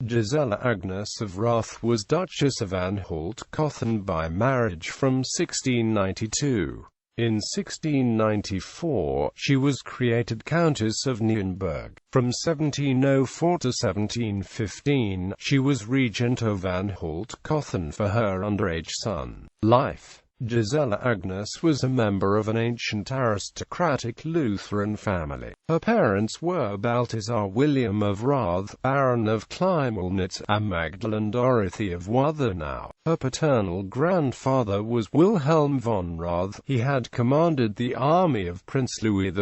Gisela Agnes of Rath was Duchess of Anhalt-Köthen by marriage from 1692. In 1694, she was created Countess of Nienburg. From 1704 to 1715, she was regent of Anhalt-Köthen for her underage son. Life. Gisela Agnes was a member of an ancient aristocratic Lutheran family. Her parents were Balthasar William of Rath, Baron of Klimelnitz, and Magdalene Dorothy of Wuthenau. Her paternal grandfather was Wilhelm von Rath. He had commanded the army of Prince Louis I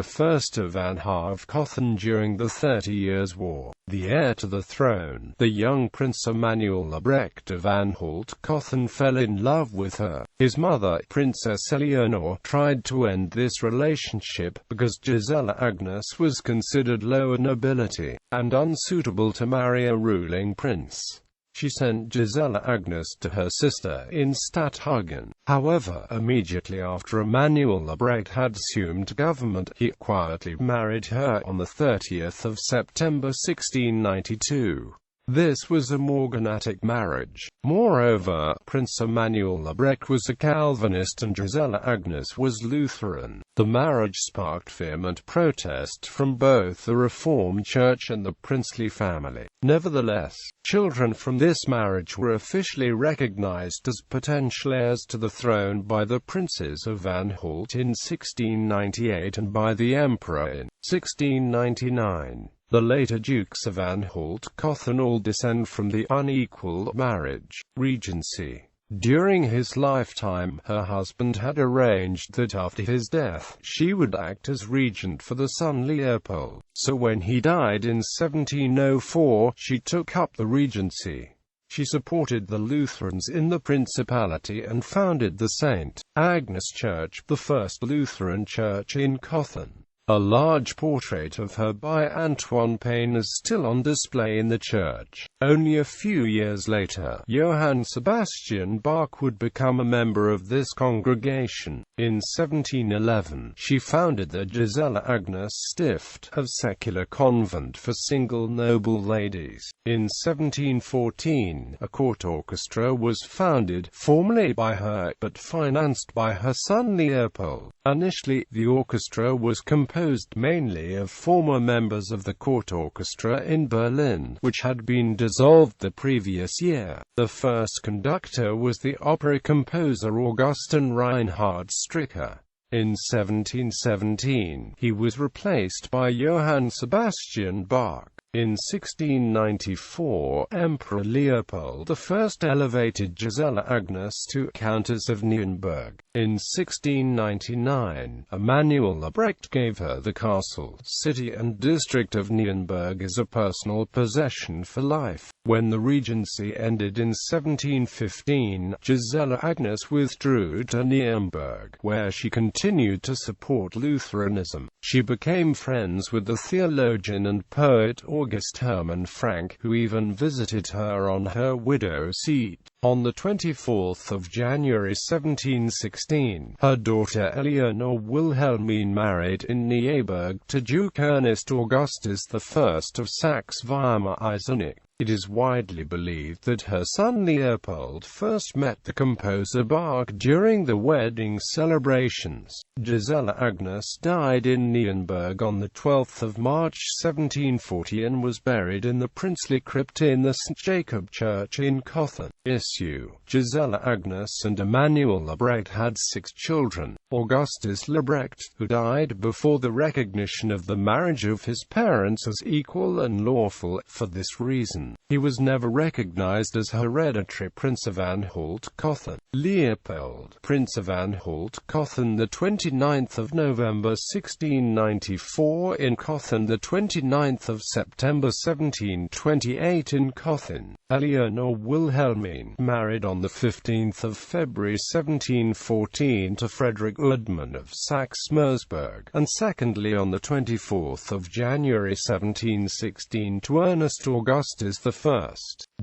of Anhalt-Köthen during the 30 Years' War. The heir to the throne, the young Prince Emanuel Albrecht of Anhalt-Köthen, fell in love with her. His mother, Princess Eleanor, tried to end this relationship, because Gisela Agnes was considered lower nobility, and unsuitable to marry a ruling prince. She sent Gisela Agnes to her sister in Stadthagen. However, immediately after Emanuel Albrecht had assumed government, he quietly married her on the 30th of September 1692. This was a morganatic marriage. Moreover, Prince Emanuel Albrecht was a Calvinist and Gisela Agnes was Lutheran. The marriage sparked vehement protest from both the Reformed Church and the princely family. Nevertheless, children from this marriage were officially recognized as potential heirs to the throne by the princes of Anhalt in 1698 and by the emperor in 1699. The later Dukes of Anhalt-Köthen all descend from the unequal marriage. Regency. During his lifetime, her husband had arranged that after his death, she would act as regent for the son Leopold. So when he died in 1704, she took up the regency. She supported the Lutherans in the principality and founded the St. Agnes Church, the first Lutheran church in Köthen. A large portrait of her by Antoine Payne is still on display in the church. Only a few years later, Johann Sebastian Bach would become a member of this congregation. In 1711, she founded the Gisela Agnes Stift, a secular convent for single noble ladies. In 1714, a court orchestra was founded, formerly by her, but financed by her son Leopold. Initially, the orchestra was composed mainly of former members of the court orchestra in Berlin, which had been dissolved the previous year. The first conductor was the opera composer Augustin Reinhard Stricker. In 1717, he was replaced by Johann Sebastian Bach. In 1694, Emperor Leopold I elevated Gisela Agnes to Countess of Nienburg. In 1699, Emanuel Albrecht gave her the castle, city and district of Nienburg as a personal possession for life. When the regency ended in 1715, Gisela Agnes withdrew to Nienburg, where she continued to support Lutheranism. She became friends with the theologian and poet August Hermann Frank, who even visited her on her widow seat. On the 24th of January 1716, her daughter Eleanor Wilhelmine married in Nienburg to Duke Ernest Augustus I of Saxe-Weimar-Eisenach. It is widely believed that her son Leopold first met the composer Bach during the wedding celebrations. Gisela Agnes died in Nienburg on the 12th of March 1740 and was buried in the princely crypt in the St. Jacob Church in Köthen. Issue: Gisela Agnes and Emanuel Albrecht had 6 children. Augustus Albrecht, who died before the recognition of the marriage of his parents as equal and lawful. For this reason, he was never recognized as hereditary Prince of Anhalt-Köthen. Leopold, Prince of Anhalt-Köthen, the 29th of November 1694 in Köthen, the 29th of September 1728 in Köthen. Eleanor Wilhelmine, married on the 15th of February 1714 to Frederick Udman of Saxe-Mersburg, and secondly on the 24th of January 1716 to Ernest Augustus I,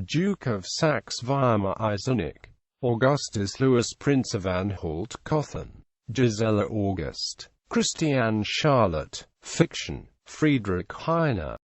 Duke of Saxe-Weimar-Eisenach. Augustus Louis, Prince of Anhalt-Köthen. Gisela August. Christiane Charlotte. Fiction. Friedrich Heine.